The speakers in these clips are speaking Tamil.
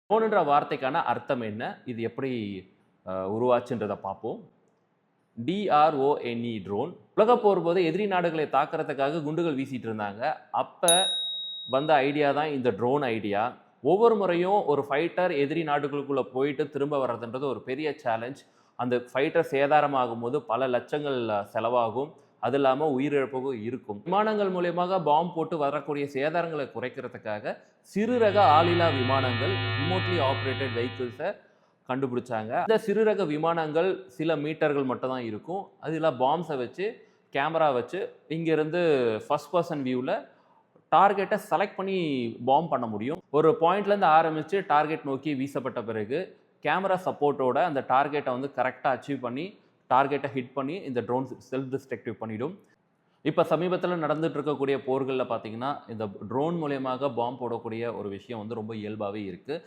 ட்ரோன்ன்ற வார்த்தைக்கான அர்த்தம் என்ன? இது எப்படி உருவாச்சுன்றத பார்ப்போம். DRONE drone. உலகப் போர் போது எதிரி நாடுகளை தாக்குறதுக்காக குண்டுகள் வீசிட்டு இருந்தாங்க. அப்ப வந்த ஐடியா தான் இந்த ட்ரோன் ஐடியா. ஒவ்வொரு முறையும் ஒரு ஃபைட்டர் எதிரி நாடுகளுக்குள்ள போயிட்டு திரும்ப வர்றதுன்றது ஒரு பெரிய சேலஞ்ச். அந்த ஃபைட்டர் சேதாரமாகும்போது பல லட்சங்கள் செலவாகும். அது இல்லாம உயிரிழப்பும் இருக்கும். விமானங்கள் மூலியமாக பாம்பு போட்டு வரக்கூடிய சேதாரங்களை குறைக்கிறதுக்காக சிறு ரக ஆளில்லா விமானங்கள், ரிமோட்லி ஆப்பரேட்டட் வெஹிக்கிள்ஸை கண்டுபிடிச்சாங்க. இந்த சிறு ரக விமானங்கள் சில மீட்டர்கள் மட்டும் தான் இருக்கும். அதில் பாம்ஸை வச்சு, கேமரா வச்சு இங்கேருந்து ஃபர்ஸ்ட் பர்சன் வியூவில் டார்கெட்டை செலக்ட் பண்ணி பாம்பு பண்ண முடியும். ஒரு பாயிண்ட்லேருந்து ஆரம்பித்து டார்கெட் நோக்கி வீசப்பட்ட பிறகு கேமரா சப்போர்ட்டோட அந்த டார்கெட்டை வந்து கரெக்டாக அச்சீவ் பண்ணி டார்கெட்டை ஹிட் பண்ணி இந்த ட்ரோன் செல்ஃப் டிஸ்ட்ரக்டிவ் பண்ணிடும். இப்போ சமீபத்தில் நடந்துட்டு இருக்கக்கூடிய போர்களில் பார்த்தீங்கன்னா இந்த ட்ரோன் மூலியமாக பாம்பு போடக்கூடிய ஒரு விஷயம் வந்து ரொம்ப இயல்பாகவே இருக்குது.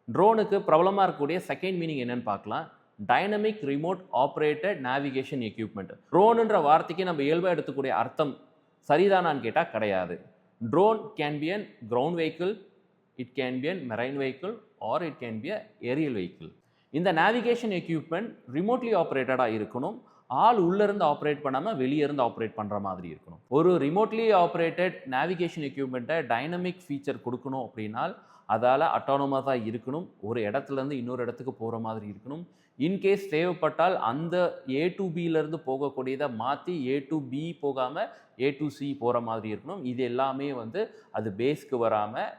ட்ரோனுக்கு பிரபலமாக இருக்கக்கூடிய செகண்ட் மீனிங் என்னன்னு பார்க்கலாம். Dynamic remote operated navigation equipment. ட்ரோனுன்ற வார்த்தைக்கு நம்ம இயல்பாக எடுத்துக்கூடிய அர்த்தம் சரிதானான்னு கேட்டால் கிடையாது. Drone can be an ground vehicle, it can be an marine vehicle or it can be a aerial vehicle. இந்த நேவிகேஷன் எக்யூப்மெண்ட் ரிமோட்லி ஆப்ரேட்டடாக இருக்கணும். ஆள் உள்ளேருந்து ஆப்ரேட் பண்ணாமல் வெளியேருந்து ஆப்ரேட் பண்ணுற மாதிரி இருக்கணும். ஒரு ரிமோட்லி ஆப்ரேட்டட் நேவிகேஷன் எக்யூப்மெண்ட்டை டைனமிக் ஃபீச்சர் கொடுக்கணும் அப்படின்னால் அதால் அட்டானமஸாக இருக்கணும். ஒரு இடத்துலேருந்து இன்னொரு இடத்துக்கு போகிற மாதிரி இருக்கணும். இன்கேஸ் தேவைப்பட்டால் அந்த A to Bலேருந்து போகக்கூடியதை மாற்றி A to B போகாமல் A to C போகிற மாதிரி இருக்கணும். இது எல்லாமே வந்து அது பேஸ்க்கு வராமல்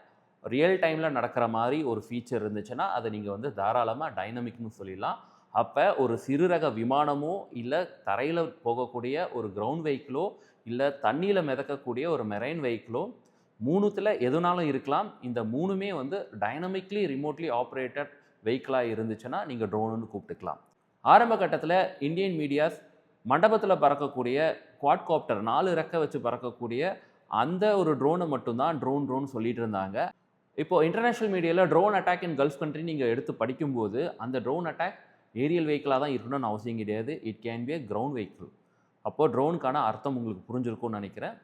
ரியல் டைமில் நடக்கிற மாதிரி ஒரு ஃபீச்சர் இருந்துச்சுன்னா அதை நீங்கள் வந்து தாராளமாக டைனமிக்னு சொல்லிடலாம். அப்போ ஒரு சிறு ரக விமானமோ இல்லை தரையில் போகக்கூடிய ஒரு கிரவுண்ட் வெஹிக்கிளோ இல்லை தண்ணியில் மிதக்கக்கூடிய ஒரு மெரைன் வெஹிக்கிளோ மூணுத்தில் எதுனாலும் இருக்கலாம். இந்த மூணுமே வந்து டைனமிக்லி ரிமோட்லி ஆப்ரேட்டட் வெஹிக்கிளாக இருந்துச்சுன்னா நீங்கள் ட்ரோனுன்னு கூப்பிட்டுக்கலாம். ஆரம்ப கட்டத்தில் இந்தியன் மீடியாஸ் மண்டபத்தில் பறக்கக்கூடிய குவாட்காப்டர் 4 ரெக்கை வச்சு பறக்கக்கூடிய அந்த ஒரு ட்ரோனை மட்டும்தான் ட்ரோன் சொல்லிட்டு இருந்தாங்க. இப்போது இன்டர்நேஷ்னல் மீடியாவில் ட்ரோன் அட்டாக் இன் கல்ஃப் கண்ட்ரி நீங்கள் எடுத்து படிக்கும்போது அந்த ட்ரோன் அட்டாக் ஏரியல் வெஹிக்கிளாக தான் இருக்கணும்னு அவசியம் கிடையாது. It can be a ground vehicle. அப்போது ட்ரோனுக்கான அர்த்தம் உங்களுக்கு புரிஞ்சிருக்கும்னு நினைக்கிறேன்.